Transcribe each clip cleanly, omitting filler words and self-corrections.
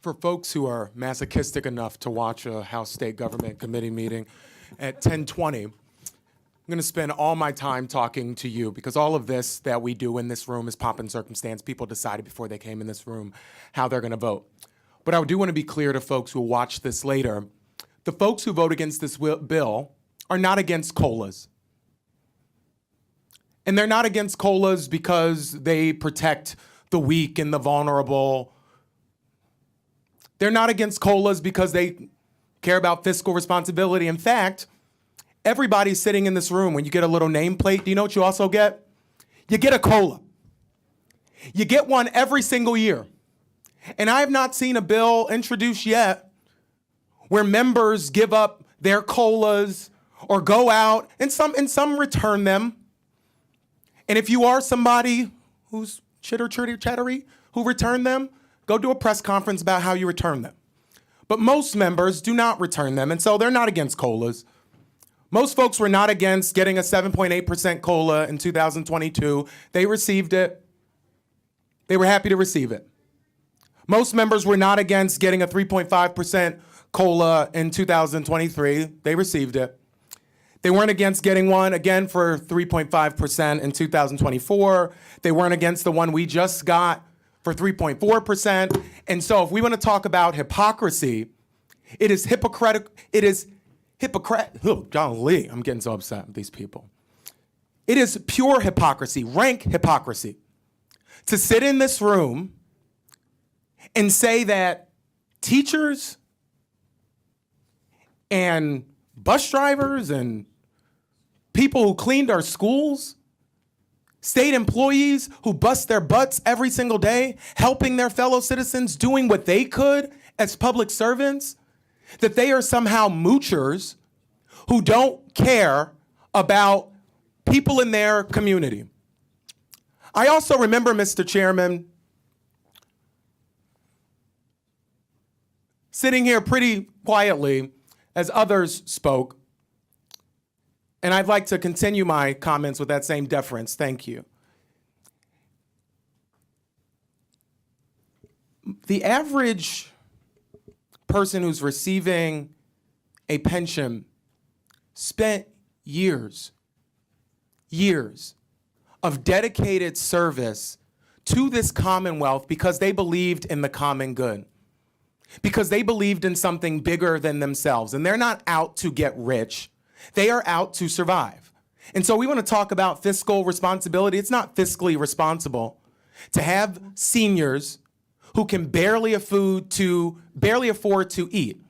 For folks who are masochistic enough to watch a House State Government Committee meeting at 10:20, I'm going to spend all my time talking to you because all of this that we do in this room is pomp and circumstance. People decided before they came in this room how they're going to vote. But I do want to be clear to folks who will watch this later. The folks who vote against this bill are not against COLAs. And they're not against COLAs because they protect the weak and the vulnerable. They're not against COLAs because they care about fiscal responsibility. In fact, everybody sitting in this room, when you get a little nameplate, do you know what you also get? You get a COLA. You get one every single year. And I have not seen a bill introduced yet where members give up their COLAs or go out, and some return them. And if you are somebody who's chattery, who returned them, go do a press conference about how you return them. But most members do not return them, and so they're not against COLAs. Most folks were not against getting a 7.8% COLA in 2022. They received it. They were happy to receive it. Most members were not against getting a 3.5% COLA in 2023. They received it. They weren't against getting one, again, for 3.5% in 2024. They weren't against the one we just got for 3.4%. And so if we want to talk about hypocrisy, it is oh, golly, I'm getting so upset with these people. It is pure hypocrisy, rank hypocrisy, to sit in this room and say that teachers and bus drivers and people who cleaned our schools, state employees who bust their butts every single day, helping their fellow citizens, doing what they could as public servants, that they are somehow moochers who don't care about people in their community. I also remember, Mr. Chairman, sitting here pretty quietly as others spoke, and I'd like to continue my comments with that same deference. Thank you. The average person who's receiving a pension spent years of dedicated service to this Commonwealth because they believed in the common good, because they believed in something bigger than themselves. And they're not out to get rich. They are out to survive. And so we want to talk about fiscal responsibility. It's not fiscally responsible to have seniors who can barely afford to eat.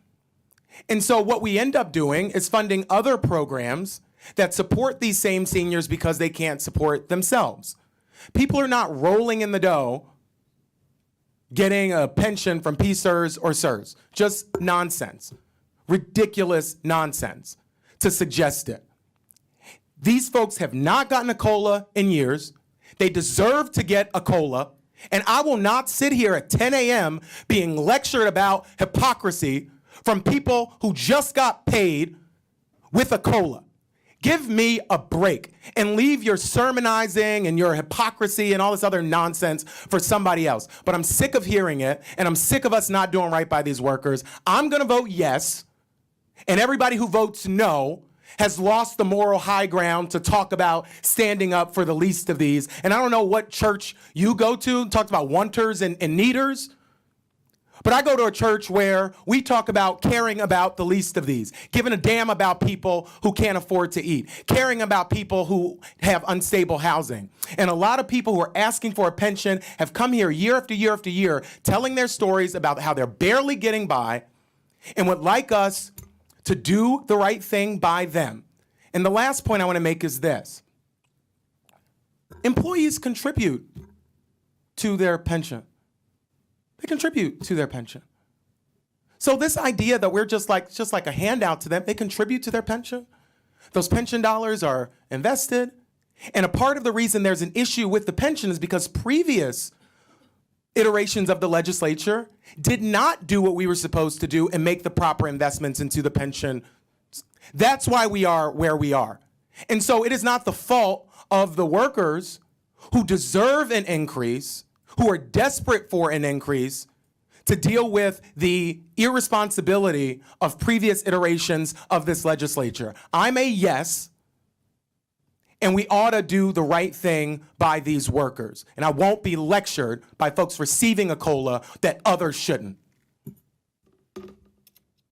And so what we end up doing is funding other programs that support these same seniors because they can't support themselves. People are not rolling in the dough getting a pension from PSERS or SERS. Just nonsense. Ridiculous nonsense to suggest it. These folks have not gotten a COLA in years. They deserve to get a COLA. And I will not sit here at 10 a.m. being lectured about hypocrisy from people who just got paid with a COLA. Give me a break and leave your sermonizing and your hypocrisy and all this other nonsense for somebody else. But I'm sick of hearing it, and I'm sick of us not doing right by these workers. I'm going to vote yes, and everybody who votes no has lost the moral high ground to talk about standing up for the least of these. And I don't know what church you go to, talks about wanters and needers. But I go to a church where we talk about caring about the least of these, giving a damn about people who can't afford to eat, caring about people who have unstable housing. And a lot of people who are asking for a pension have come here year after year after year, telling their stories about how they're barely getting by and would like us to do the right thing by them. And the last point I want to make is this. Employees contribute to their pension. They contribute to their pension. So this idea that we're just like a handout to them, they contribute to their pension. Those pension dollars are invested. And a part of the reason there's an issue with the pension is because previous iterations of the legislature did not do what we were supposed to do and make the proper investments into the pension. That's why we are where we are. And so it is not the fault of the workers who deserve an increase, who are desperate for an increase, to deal with the irresponsibility of previous iterations of this legislature. I'm a yes, and we ought to do the right thing by these workers. And I won't be lectured by folks receiving a COLA that others shouldn't.